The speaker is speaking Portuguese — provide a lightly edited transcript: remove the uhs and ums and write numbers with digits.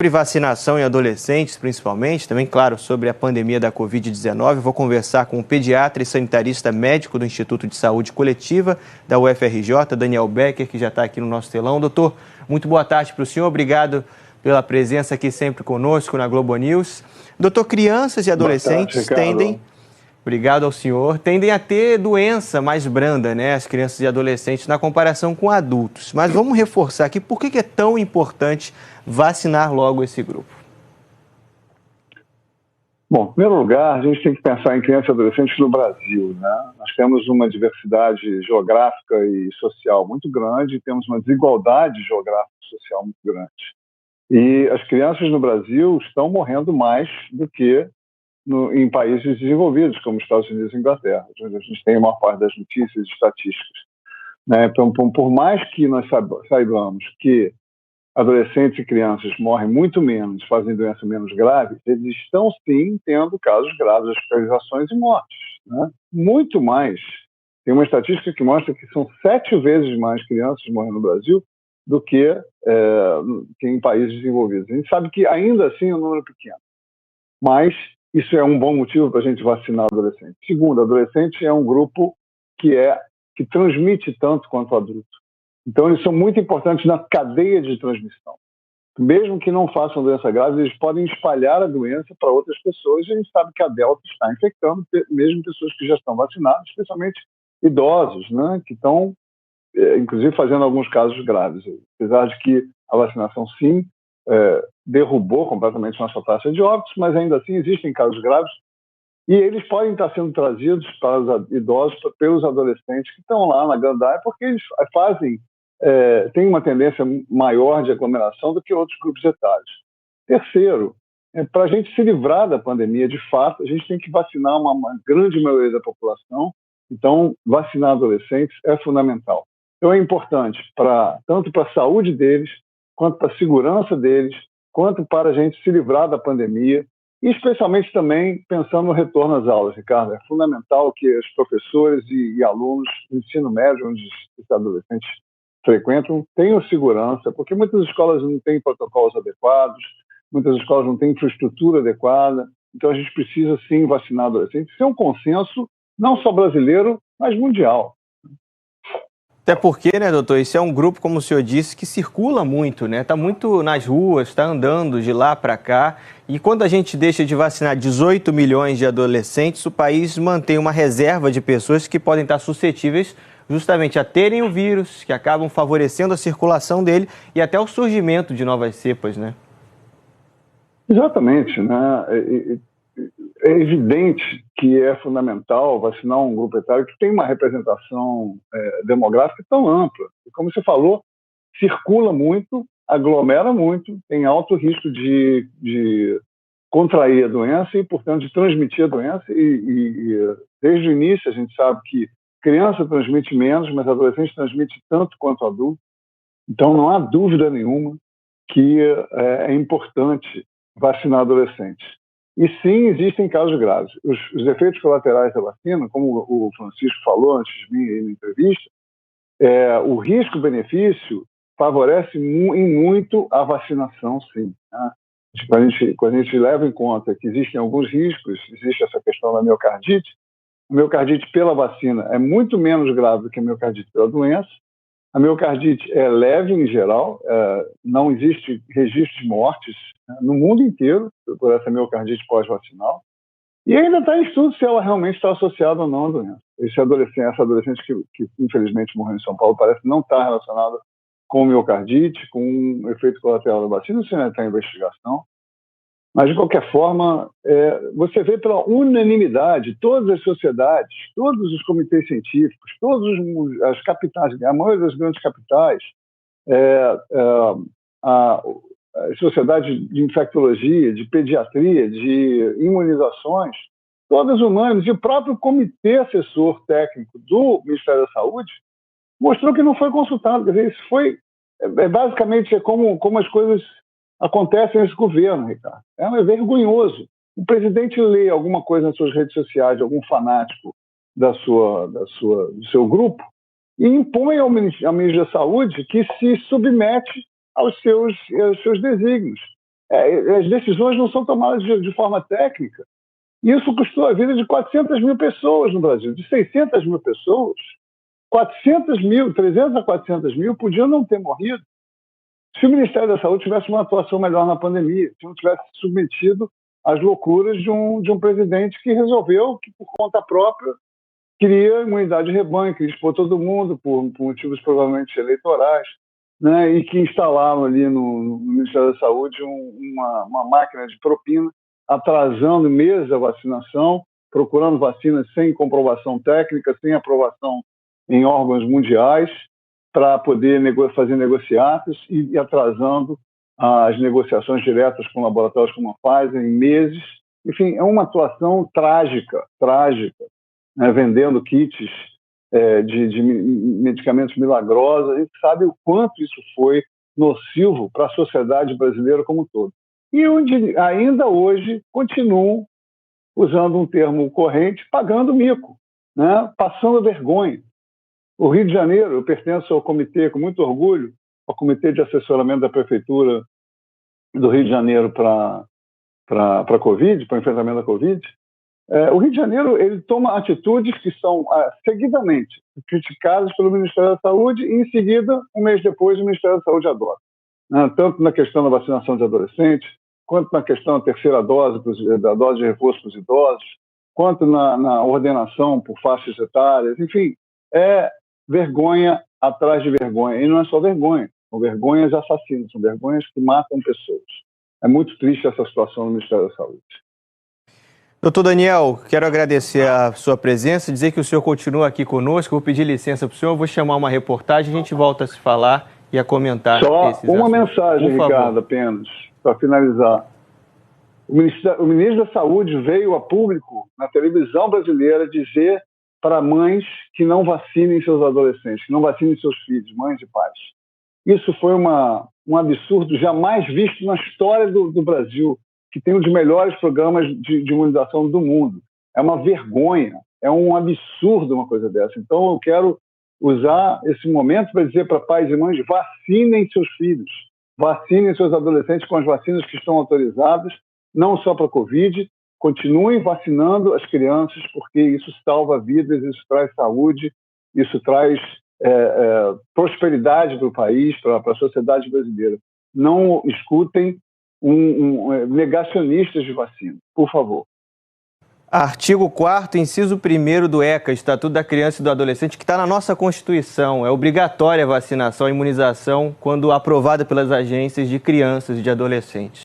sobre vacinação em adolescentes, principalmente, também, claro, sobre a pandemia da Covid-19. Vou conversar com o pediatra e sanitarista médico do Instituto de Saúde Coletiva da UFRJ, Daniel Becker, que já está aqui no nosso telão. Doutor, muito boa tarde para o senhor. Obrigado pela presença aqui sempre conosco na Globo News. Doutor, crianças e adolescentes tendem... Obrigado ao senhor. Tendem a ter doença mais branda, né? As crianças e adolescentes, na comparação com adultos. Mas vamos reforçar aqui por que é tão importante vacinar logo esse grupo. Bom, em primeiro lugar, a gente tem que pensar em crianças e adolescentes no Brasil, né? Nós temos uma diversidade geográfica e social muito grande, temos uma desigualdade geográfica e social muito grande. E as crianças no Brasil estão morrendo mais do que em países desenvolvidos, como Estados Unidos e Inglaterra, onde a gente tem a maior parte das notícias e estatísticas, né? Então, por mais que nós saibamos que adolescentes e crianças morrem muito menos, fazem doença menos grave, eles estão sim tendo casos graves, hospitalizações e mortes, né? Muito mais. Tem uma estatística que mostra que são 7 vezes mais crianças morrendo no Brasil do que em países desenvolvidos. A gente sabe que ainda assim é um número pequeno, mas isso é um bom motivo para a gente vacinar adolescente. Segundo, adolescente é um grupo que transmite tanto quanto o adulto. Então, eles são muito importantes na cadeia de transmissão. Mesmo que não façam doença grave, eles podem espalhar a doença para outras pessoas. E a gente sabe que a Delta está infectando mesmo pessoas que já estão vacinadas, especialmente idosos, né, que estão, inclusive, fazendo alguns casos graves. Apesar de que a vacinação, sim, derrubou completamente nossa taxa de óbitos, mas ainda assim existem casos graves e eles podem estar sendo trazidos para os idosos pelos adolescentes que estão lá na gandaia, porque eles têm uma tendência maior de aglomeração do que outros grupos etários. Terceiro, para a gente se livrar da pandemia, de fato, a gente tem que vacinar uma grande maioria da população. Então, vacinar adolescentes é fundamental. Então, é importante tanto para a saúde deles, quanto para a segurança deles, quanto para a gente se livrar da pandemia, e especialmente também pensando no retorno às aulas, Ricardo. É fundamental que os professores e alunos do ensino médio, onde os adolescentes frequentam, tenham segurança, porque muitas escolas não têm protocolos adequados, muitas escolas não têm infraestrutura adequada, então a gente precisa sim vacinar adolescentes. Isso é um consenso não só brasileiro, mas mundial. Até porque, né, doutor, isso é um grupo, como o senhor disse, que circula muito, né? Está muito nas ruas, está andando de lá para cá. E quando a gente deixa de vacinar 18 milhões de adolescentes, o país mantém uma reserva de pessoas que podem estar suscetíveis justamente a terem o vírus, que acabam favorecendo a circulação dele e até o surgimento de novas cepas, né? Exatamente, né? É evidente que é fundamental vacinar um grupo etário que tem uma representação demográfica tão ampla. E como você falou, circula muito, aglomera muito, tem alto risco de contrair a doença e, portanto, de transmitir a doença. E desde o início a gente sabe que criança transmite menos, mas adolescente transmite tanto quanto adulto. Então não há dúvida nenhuma que é importante vacinar adolescentes. E sim, existem casos graves. Os efeitos colaterais da vacina, como o Francisco falou antes de mim na entrevista, o risco-benefício favorece em muito a vacinação, sim. Né? Quando a gente leva em conta que existem alguns riscos, existe essa questão da miocardite, a miocardite pela vacina é muito menos grave do que a miocardite pela doença. A miocardite é leve em geral, não existe registro de mortes no mundo inteiro por essa miocardite pós-vacinal. E ainda está em estudo se ela realmente está associada ou não à doença. Essa adolescente que infelizmente morreu em São Paulo parece não estar relacionada com miocardite, com um efeito colateral da vacina, isso ainda está em investigação. Mas, de qualquer forma, você vê pela unanimidade, todas as sociedades, todos os comitês científicos, todas as capitais, a maioria das grandes capitais, a sociedade de infectologia, de pediatria, de imunizações, todas unânimes, e o próprio comitê assessor técnico do Ministério da Saúde mostrou que não foi consultado. Quer dizer, isso foi, basicamente, como as coisas acontece nesse governo, Ricardo. É vergonhoso. O presidente lê alguma coisa nas suas redes sociais de algum fanático do seu grupo e impõe ao ministro da Saúde que se submete aos seus desígnios. as decisões não são tomadas de forma técnica. Isso custou a vida de 400 mil pessoas no Brasil. De 600 mil pessoas, 400 mil, 300 a 400 mil podiam não ter morrido se o Ministério da Saúde tivesse uma atuação melhor na pandemia, se não tivesse submetido às loucuras de um presidente que resolveu que, por conta própria, queria imunidade de rebanho, queria expor todo mundo por motivos provavelmente eleitorais, né, e que instalaram ali no Ministério da Saúde uma máquina de propina, atrasando meses a vacinação, procurando vacinas sem comprovação técnica, sem aprovação em órgãos mundiais, para poder fazer negociatas e atrasando as negociações diretas com laboratórios como a Pfizer em meses. Enfim, é uma atuação trágica, né, vendendo kits de medicamentos milagrosos. A gente sabe o quanto isso foi nocivo para a sociedade brasileira como um todo. E onde ainda hoje continuam, usando um termo corrente, pagando mico, né, passando vergonha. O Rio de Janeiro, eu pertenço ao comitê, com muito orgulho, ao Comitê de Assessoramento da Prefeitura do Rio de Janeiro para a Covid, para o enfrentamento da Covid. O Rio de Janeiro ele toma atitudes que são seguidamente criticadas pelo Ministério da Saúde e, em seguida, um mês depois, o Ministério da Saúde adota. Tanto na questão da vacinação de adolescentes, quanto na questão da terceira dose, da dose de reforço para os idosos, quanto na ordenação por faixas etárias. Enfim, é vergonha atrás de vergonha. E não é só vergonha, são vergonhas assassinas, são vergonhas que matam pessoas. É muito triste essa situação no Ministério da Saúde. Doutor Daniel, quero agradecer a sua presença, dizer que o senhor continua aqui conosco. Vou pedir licença para o senhor, vou chamar uma reportagem, a gente volta a se falar e a comentar só esses uma assuntos. Mensagem, Ricardo, apenas, para finalizar. O ministro da Saúde veio a público, na televisão brasileira, dizer para mães que não vacinem seus adolescentes, que não vacinem seus filhos, mães e pais. Isso foi um absurdo jamais visto na história do Brasil, que tem um dos melhores programas de imunização do mundo. É uma vergonha, é um absurdo uma coisa dessa. Então eu quero usar esse momento para dizer para pais e mães: vacinem seus filhos, vacinem seus adolescentes com as vacinas que estão autorizadas, não só para a Covid. Continuem vacinando as crianças, porque isso salva vidas, isso traz saúde, isso traz prosperidade para o país, para a sociedade brasileira. Não escutem negacionistas de vacina, por favor. Artigo 4º, inciso 1º do ECA, Estatuto da Criança e do Adolescente, que está na nossa Constituição. É obrigatória a vacinação, a imunização, quando aprovada pelas agências de crianças e de adolescentes.